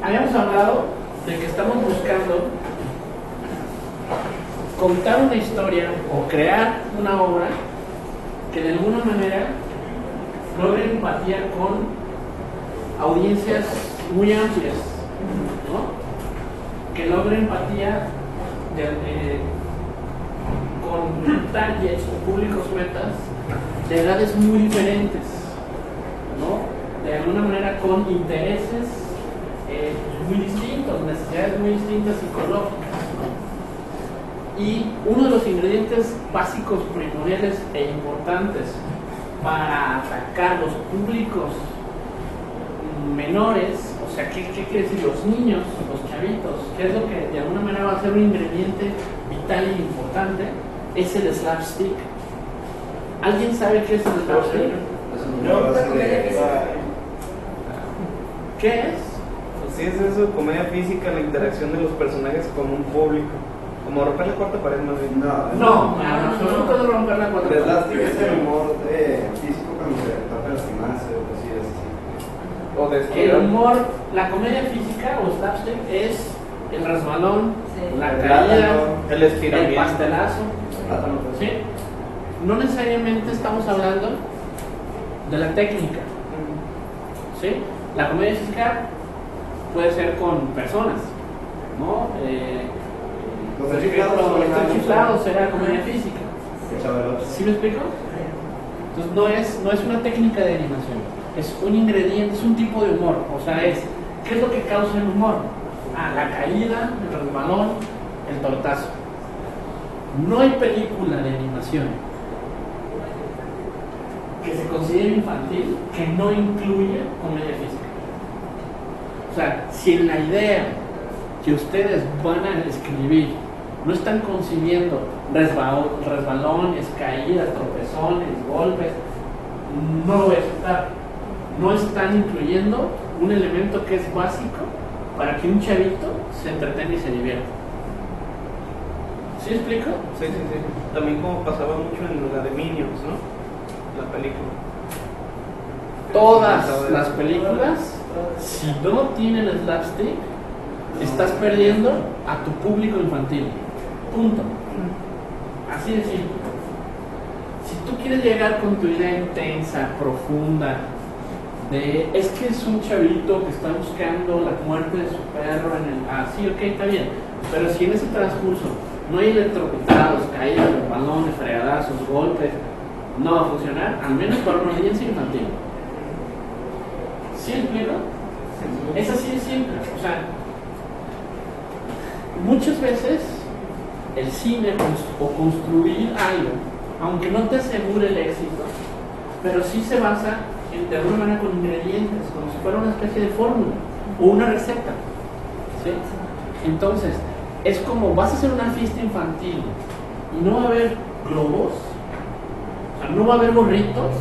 habíamos hablado de que estamos buscando contar una historia o crear una obra que de alguna manera logre empatía con audiencias muy amplias, ¿no? Que logre empatía con targets o públicos metas de edades muy diferentes, ¿no? De alguna manera con intereses muy distintos, necesidades muy distintas psicológicas, ¿no? Y uno de los ingredientes básicos, primordiales e importantes para atacar los públicos menores, o sea, ¿qué quiere decir? Los niños, los chavitos, ¿qué es lo que de alguna manera va a ser un ingrediente vital e importante? Es el slapstick. ¿Alguien sabe qué es el slapstick? ¿Qué es? Pues sí, es eso, comedia física, la interacción de los personajes con un público. Como romper la cuarta pared, más bien. No, no puedo romper la cuarta pared. El slapstick es el humor físico cuando se trata de lastimarse o cosillas así. O de El humor, la comedia física o slapstick es el resbalón, la caída, el estiramiento, el pastelazo, ¿sí? No necesariamente estamos hablando de la técnica, ¿sí? La comedia física puede ser con personas, ¿no? Los chiflados será comedia física. ¿Sí me explico? Entonces no es una técnica de animación, es un ingrediente, es un tipo de humor. O sea, ¿qué es lo que causa el humor? La caída, el resbalón, el tortazo. No hay película de animación que se considere infantil que no incluya comedia física. O sea, si en la idea que ustedes van a escribir no están concibiendo resbalones, caídas, tropezones, golpes, no lo voy a aceptar. No están incluyendo un elemento que es básico para que un chavito se entretenga y se divierta. ¿Sí explico? Sí. También como pasaba mucho en la de Minions, ¿no? La película. Todas las películas, si no tienen slapstick, estás perdiendo a tu público infantil. Punto. Así de simple. Si tú quieres llegar con tu idea intensa, profunda, es que es un chavito que está buscando la muerte de su perro en el... sí, ok, está bien. Pero si en ese transcurso no hay electrocutados, caídas, balones, fregadazos, golpes, no va a funcionar, al menos para una audiencia infantil. ¿Sí explico? Es así de simple. O sea, muchas veces el cine o construir algo, aunque no te asegure el éxito, pero sí se basa de alguna manera con ingredientes, como si fuera una especie de fórmula o una receta, ¿sí? Entonces, es como vas a hacer una fiesta infantil y no va a haber globos, o sea, no va a haber gorritos,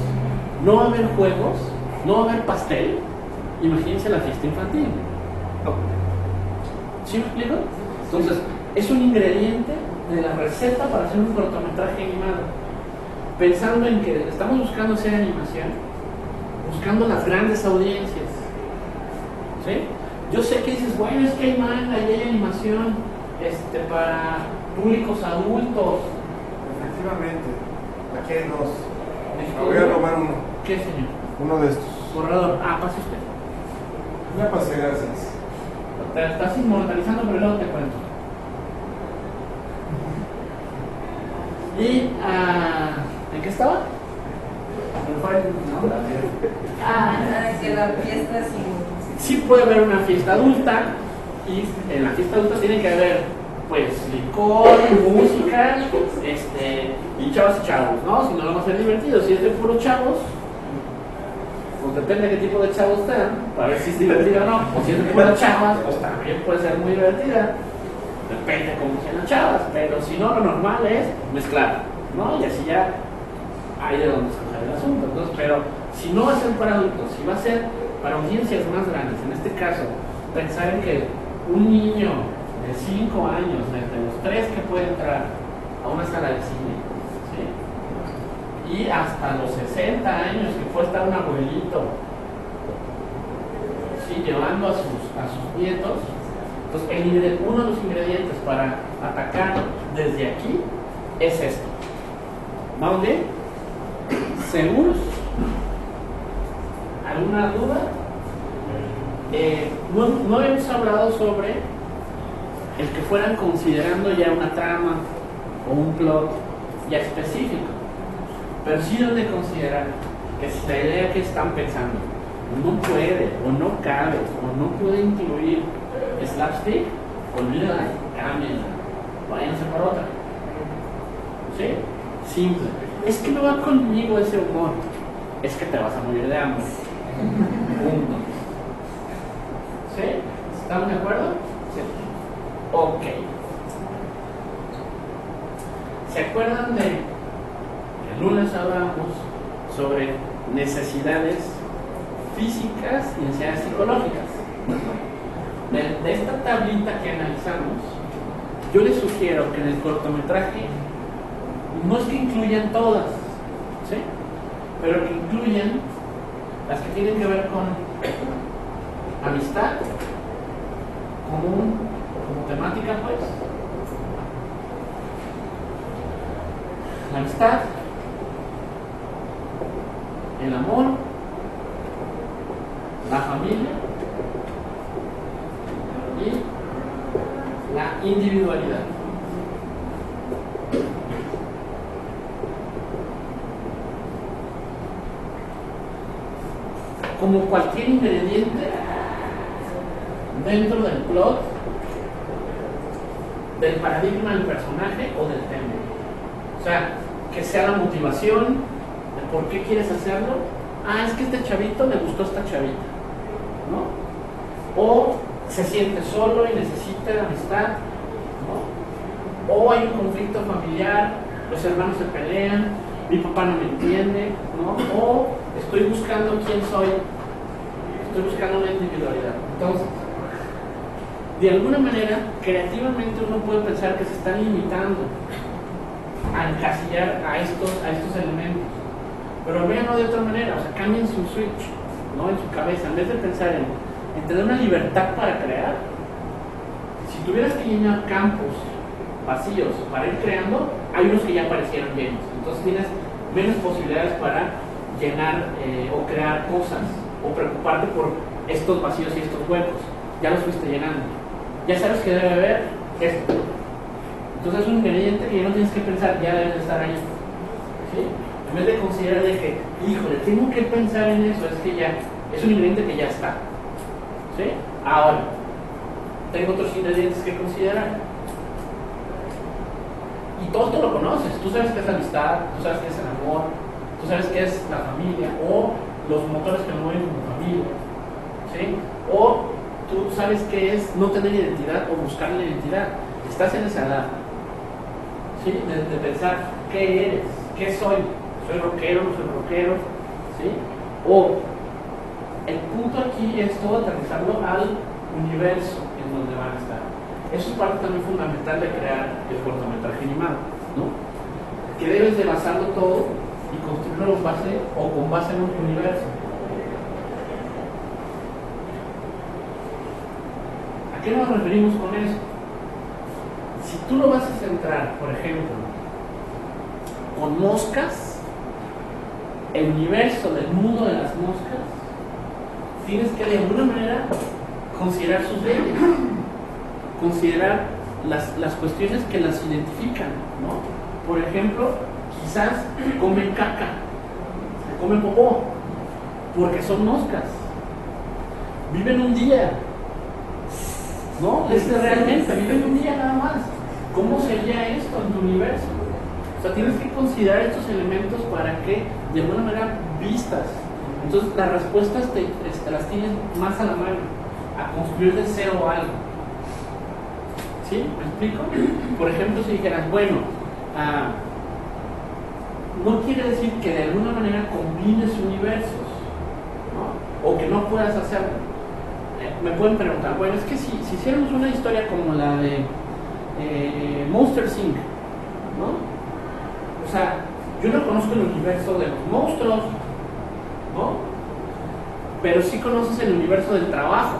no va a haber juegos, no va a haber pastel. Imagínense la fiesta infantil. ¿Sí me explico? Entonces, es un ingrediente de la receta para hacer un cortometraje animado. Pensando en que estamos buscando hacer animación, buscando las grandes audiencias. ¿Sí? Yo sé que dices, bueno, es que hay manga y hay animación para públicos adultos. Efectivamente. Aquí hay dos. Me voy a robar uno. ¿Qué, señor? Uno de estos. Borrador. Pase usted. Ya pasé, gracias. Te estás inmortalizando, pero luego te cuento. Y, ¿en qué estaba? Que la fiesta sí puede haber una fiesta adulta, y en la fiesta adulta tiene que haber, pues, licor, música, y chavas y chavos, ¿no? Si no, lo va a ser divertido. Si es de puros chavos, pues depende de qué tipo de chavos sean, para ver si es divertido o no. O si es de puras chavas, pues también puede ser muy divertida. Depende de cómo sean las chavas, pero si no, lo normal es mezclar, ¿no? Y así ya hay de dónde escoger el asunto. Entonces, pero si no va a ser para adultos, si va a ser para audiencias más grandes, en este caso, pensar en que un niño de 5 años, desde los 3 que puede entrar a una sala de cine, ¿sí? Y hasta los 60 años que puede estar un abuelito, ¿sí? Llevando a sus nietos. Entonces, uno de los ingredientes para atacar desde aquí es esto. ¿Vamos bien? ¿Seguros? ¿Alguna duda? No habíamos hablado sobre el que fueran considerando ya una trama o un plot ya específico, pero sí deben de considerar que si la idea que están pensando no puede o no cabe o no puede incluir slapstick, olvídala, cámbienla, váyanse por otra. ¿Sí? Simple. Es que no va conmigo ese humor. Es que te vas a morir de hambre. Punto. ¿Sí? ¿Estamos de acuerdo? Sí. Ok. ¿Se acuerdan de que el lunes hablamos sobre necesidades físicas y necesidades psicológicas? De esta tablita que analizamos, yo les sugiero que en el cortometraje no es que incluyan todas, ¿sí? Pero que incluyan las que tienen que ver con amistad, como temática, pues. La amistad, el amor, la familia y la individualidad. Como cualquier ingrediente dentro del plot, del paradigma del personaje o del tema. O sea, que sea la motivación de por qué quieres hacerlo. Ah, es que este chavito le gustó esta chavita, ¿no? O se siente solo y necesita amistad, ¿no? O hay un conflicto familiar, los hermanos se pelean, mi papá no me entiende, ¿no? O estoy buscando quién soy, estoy buscando una individualidad. Entonces, de alguna manera, creativamente uno puede pensar que se están limitando a encasillar a estos elementos, pero véanlo de otra manera, o sea, cambien su switch, ¿no? En su cabeza, en vez de pensar en tener una libertad para crear. Si tuvieras que llenar campos vacíos para ir creando, hay unos que ya aparecieron llenos, entonces tienes menos posibilidades para llenar o crear cosas o preocuparte por estos vacíos y estos huecos. Ya los fuiste llenando, ya sabes que debe haber esto, entonces es un ingrediente que ya no tienes que pensar, ya debe de estar ahí, ¿sí? En vez de considerar de que, híjole, tengo que pensar en eso, es que ya es un ingrediente que ya está, ¿sí? Ahora tengo otros ingredientes que considerar. Y todo esto lo conoces, tú sabes qué es la amistad, tú sabes qué es el amor, tú sabes qué es la familia, o los motores que nos mueven como familia, ¿sí? O tú sabes qué es no tener identidad o buscar la identidad. Estás en esa edad, ¿sí? De pensar, ¿qué eres? ¿Qué soy? ¿Soy rockero? ¿No soy rockero? ¿Sí? O el punto aquí es todo aterrizarlo al universo en donde van a estar. Eso es parte también fundamental de crear el cortometraje animado, ¿no? Que debes de basarlo todo y construirlo con base en un universo. ¿A qué nos referimos con eso? Si tú lo vas a centrar, por ejemplo, con moscas, el universo del mundo de las moscas, tienes que de alguna manera considerar sus leyes, considerar las cuestiones que las identifican, ¿no? Por ejemplo, quizás comen caca, comen popó, porque son moscas, viven un día, ¿no? Realmente viven un día nada más. ¿Cómo sería esto en tu universo? O sea, tienes que considerar estos elementos para que de alguna manera vistas. Entonces las respuestas las tienes más a la mano, a construir de cero algo. ¿Sí? ¿Me explico? Por ejemplo, si dijeras, bueno, no quiere decir que de alguna manera combines universos, ¿no? O que no puedas hacerlo. Me pueden preguntar, bueno, es que si hiciéramos una historia como la de Monster Inc., ¿no? O sea, yo no conozco el universo de los monstruos, ¿no? pero sí conoces el universo del trabajo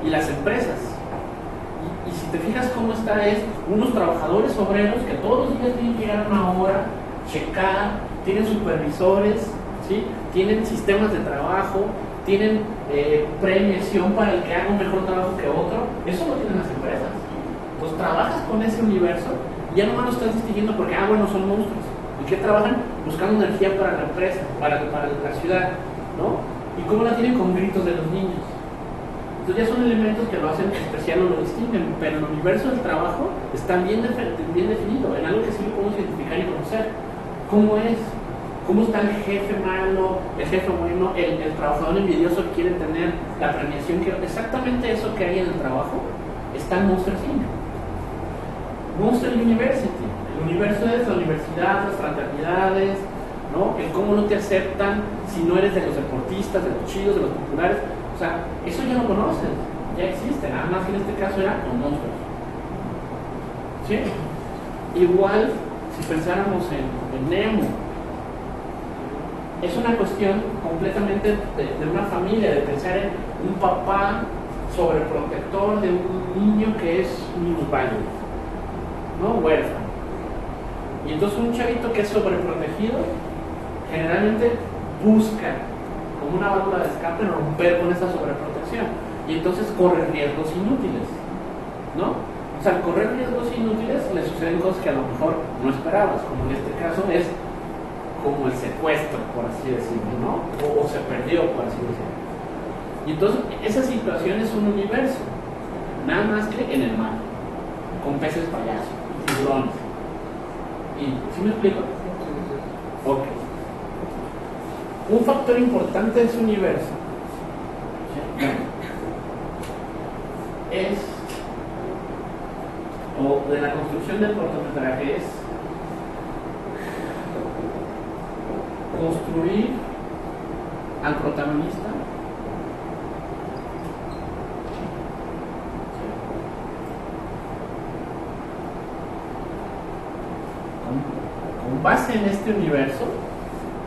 y las empresas. Y si te fijas cómo está, es unos trabajadores obreros que todos los días tienen que llegar a una hora, checar, tienen supervisores, ¿sí? Tienen sistemas de trabajo, tienen premiación para el que haga un mejor trabajo que otro. Eso lo tienen las empresas. Entonces trabajas con ese universo y ya nomás lo estás distinguiendo porque, bueno, son monstruos. ¿Y qué trabajan? Buscando energía para la empresa, para la ciudad, ¿no? ¿Y cómo la tienen? Con gritos de los niños. Entonces ya son elementos que lo hacen especial o lo distinguen, pero el universo del trabajo está bien definido, en algo que sí lo podemos identificar y conocer. ¿Cómo es? ¿Cómo está el jefe malo, el jefe bueno, el trabajador envidioso que quiere tener la premiación? Exactamente eso que hay en el trabajo está en Monster Inc. Monster University. El universo es la universidad, las fraternidades, ¿no? El cómo no te aceptan si no eres de los deportistas, de los chidos, de los populares. O sea, eso ya lo conoces, ya existe, nada más que en este caso era con monstruos. ¿Sí? Igual, si pensáramos en Nemo, es una cuestión completamente de una familia, de pensar en un papá sobreprotector de un niño que es minusválido, ¿no? Huérfano. Y entonces un chavito que es sobreprotegido generalmente busca como una válvula de escape romper con esa sobreprotección y entonces corre riesgos inútiles, ¿no? O sea, al correr riesgos inútiles le suceden cosas que a lo mejor no esperabas, como en este caso es como el secuestro, por así decirlo, ¿no? O se perdió, por así decirlo. Y entonces esa situación es un universo, nada más que en el mar, con peces payasos, tiburones. ¿Y sí me explico? Ok. Un factor importante de ese universo, ¿sí? Es, o de la construcción del cortometraje, es construir al protagonista, con base en este universo.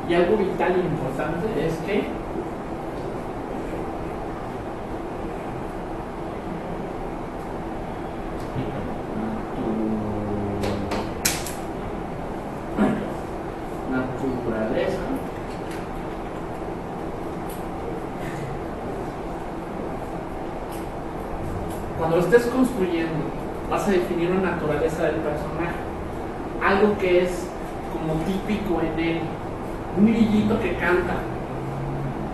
Y algo vital e importante es que naturaleza cuando lo estés construyendo vas a definir una naturaleza del personaje, algo que es como típico en él. Un grillito que canta.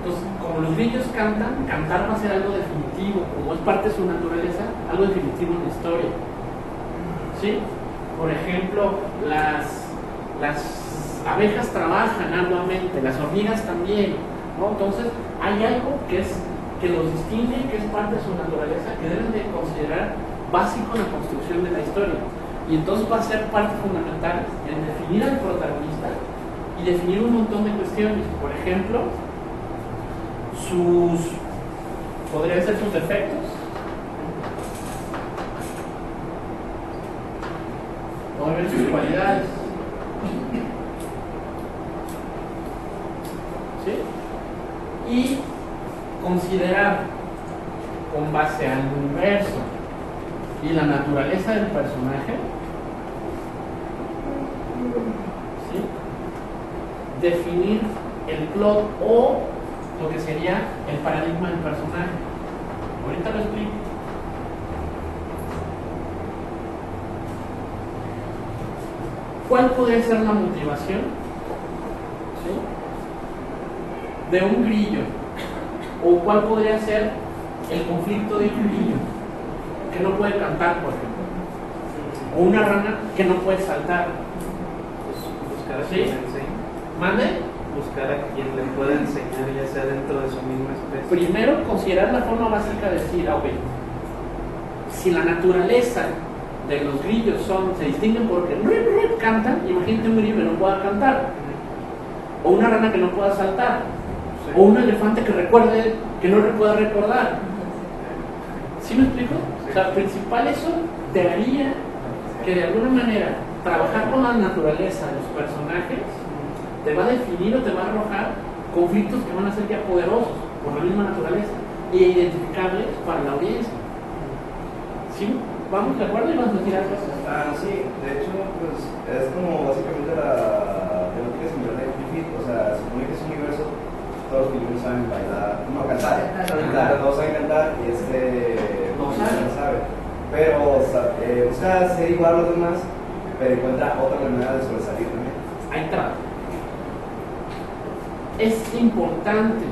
Entonces, como los grillos cantan, cantar va a ser algo definitivo, como es parte de su naturaleza, algo definitivo en la historia. ¿Sí? Por ejemplo, las abejas trabajan arduamente, las hormigas también, ¿no? Entonces, hay algo que los distingue, que es parte de su naturaleza, que deben de considerar básico en la construcción de la historia. Y entonces va a ser parte fundamental en definir al protagonista y definir un montón de cuestiones. Por ejemplo, podrían ser sus defectos, podrían ser sus cualidades, ¿sí? Y considerar con base al universo y la naturaleza del personaje, ¿sí? Definir el plot o lo que sería el paradigma del personaje. Ahorita lo explico. ¿Cuál podría ser la motivación, ¿sí?, de un grillo? ¿O cuál podría ser el conflicto de un grillo que no puede cantar, por ejemplo? O una rana que no puede saltar. Buscar a ¿Sí? quien le enseñe. ¿Mande? Buscar a quien le pueda enseñar, ya sea dentro de su misma especie. Primero, considerar la forma básica de decir, ok, si la naturaleza de los grillos se distinguen porque cantan, imagínate un grillo que no pueda cantar, o una rana que no pueda saltar, Sí. o un elefante que no pueda recordar. ¿Sí me explico? Sí. O sea, principal eso te haría que de alguna manera trabajar con la naturaleza de los personajes te va a definir o te va a arrojar conflictos que van a ser ya poderosos. por la misma naturaleza e identificables para la audiencia. ¿Sí? ¿Vamos de acuerdo y vamos a decir algo? Sí, de hecho, pues es como básicamente la temática similar de Griffith, o sea, se supone que es un universo, todos los niños saben bailar, no cantar, todos saben cantar y no sabe. Pero busca ser igual a los demás, pero encuentra otra manera de sobresalir también. Ahí está. Es importante,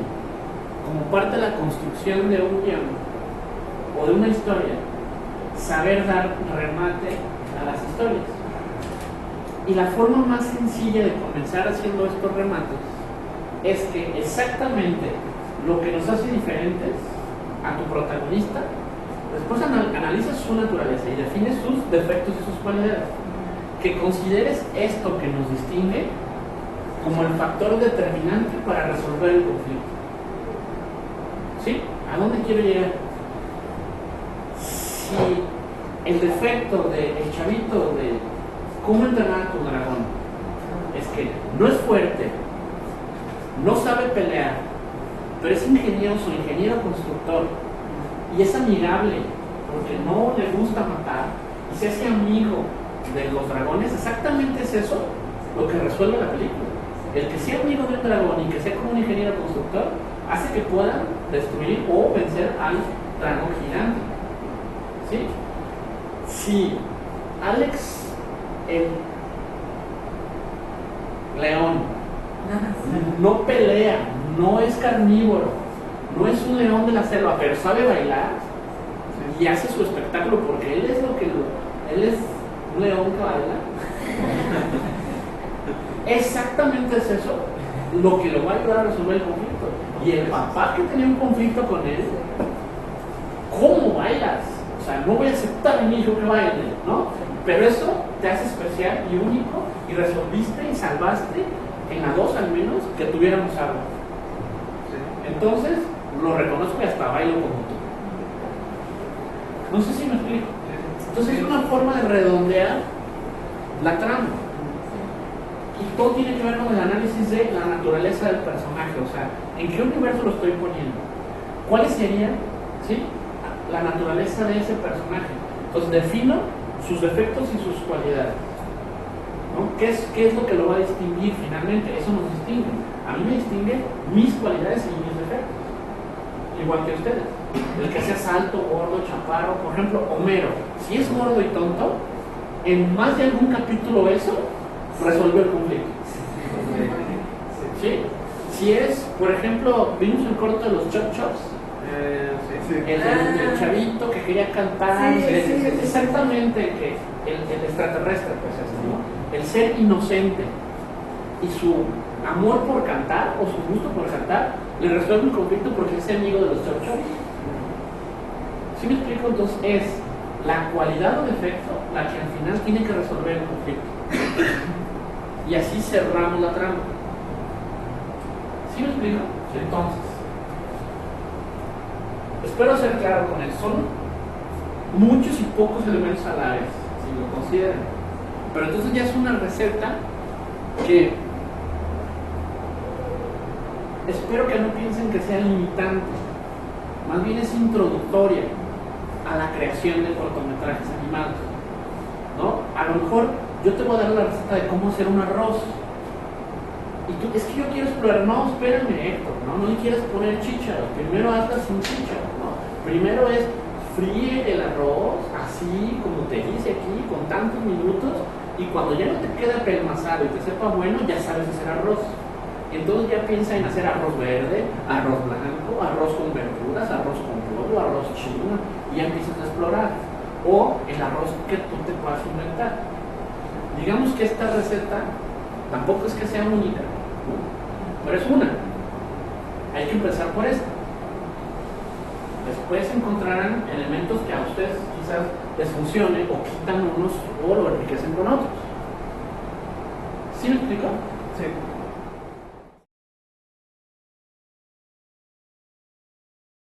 como parte de la construcción de un guión o de una historia, saber dar remate a las historias. Y la forma más sencilla de comenzar haciendo estos remates es que exactamente lo que nos hace diferentes a tu protagonista, después analizas su naturaleza y defines sus defectos y sus cualidades. Que consideres esto que nos distingue como el factor determinante para resolver el conflicto. ¿Sí? ¿A dónde quiero llegar? Si el defecto del chavito de cómo entrenar a tu dragón es que no es fuerte, no sabe pelear, pero es ingenioso, ingeniero constructor, y es amigable porque no le gusta matar y se hace amigo de los dragones, exactamente es eso lo que resuelve la película. El que sea amigo de un dragón y que sea como un ingeniero constructor hace que puedan destruir o vencer al dragón gigante. ¿Sí? Si Alex el león no pelea, no es carnívoro, no es un león de la selva, pero sabe bailar y hace su espectáculo porque él es un león que baila. Exactamente es eso lo que lo va a ayudar a resolver el conflicto. Y el papá que tenía un conflicto con él, ¿cómo bailas? O sea, no voy a aceptar a mi hijo que baile, ¿no? Pero eso te hace especial y único y resolviste y salvaste en la 2 al menos que tuviéramos algo. Entonces, lo reconozco y hasta bailo como tú. No sé si me explico. Entonces es una forma de redondear la trama. Y todo tiene que ver con el análisis de la naturaleza del personaje, o sea, ¿en qué universo lo estoy poniendo? ¿Cuál sería, ¿sí?, la naturaleza de ese personaje? Entonces defino sus defectos y sus cualidades, ¿no? ¿Qué es lo que lo va a distinguir finalmente? Eso nos distingue. A mí me distingue mis cualidades y mis defectos, igual que ustedes. El que sea alto, gordo, chaparro, por ejemplo, Homero, si es gordo y tonto, en más de algún capítulo eso resolvió el conflicto. ¿Sí? Si es, por ejemplo, vimos el corto de los Chop Chops, el chavito que quería cantar, exactamente que el extraterrestre, pues es, ¿no? El ser inocente y su amor por cantar o su gusto por cantar le resuelve el conflicto porque es amigo de los Chop Chops. ¿Sí me explico? Entonces es la cualidad o defecto la que al final tiene que resolver el conflicto. Y así cerramos la trama. ¿Sí me explico? Entonces, espero ser claro con eso. Son muchos y pocos elementos a la vez, si lo consideran. Pero entonces ya es una receta que espero que no piensen que sea limitante. Más bien es introductoria a la creación de cortometrajes animados, ¿no? A lo mejor yo te voy a dar la receta de cómo hacer un arroz y tú, es que yo quiero explorar. No, espérame, Héctor, no le quieras poner chícharos, primero hazla sin chícharos, ¿no? Primero es fríe el arroz así como te dice aquí, con tantos minutos, y cuando ya no te queda pelmazado y te sepa bueno, ya sabes hacer arroz. Entonces ya piensa en hacer arroz verde, arroz blanco, arroz con verduras, arroz con pollo, arroz chino, y ya empiezas a explorar. O el arroz que tú te puedas inventar. Digamos que esta receta tampoco es que sea única, ¿no? Pero es una. Hay que empezar por esta. Después encontrarán elementos que a ustedes quizás les funcione o quitan unos o lo enriquecen con otros. ¿Sí me explico? Sí.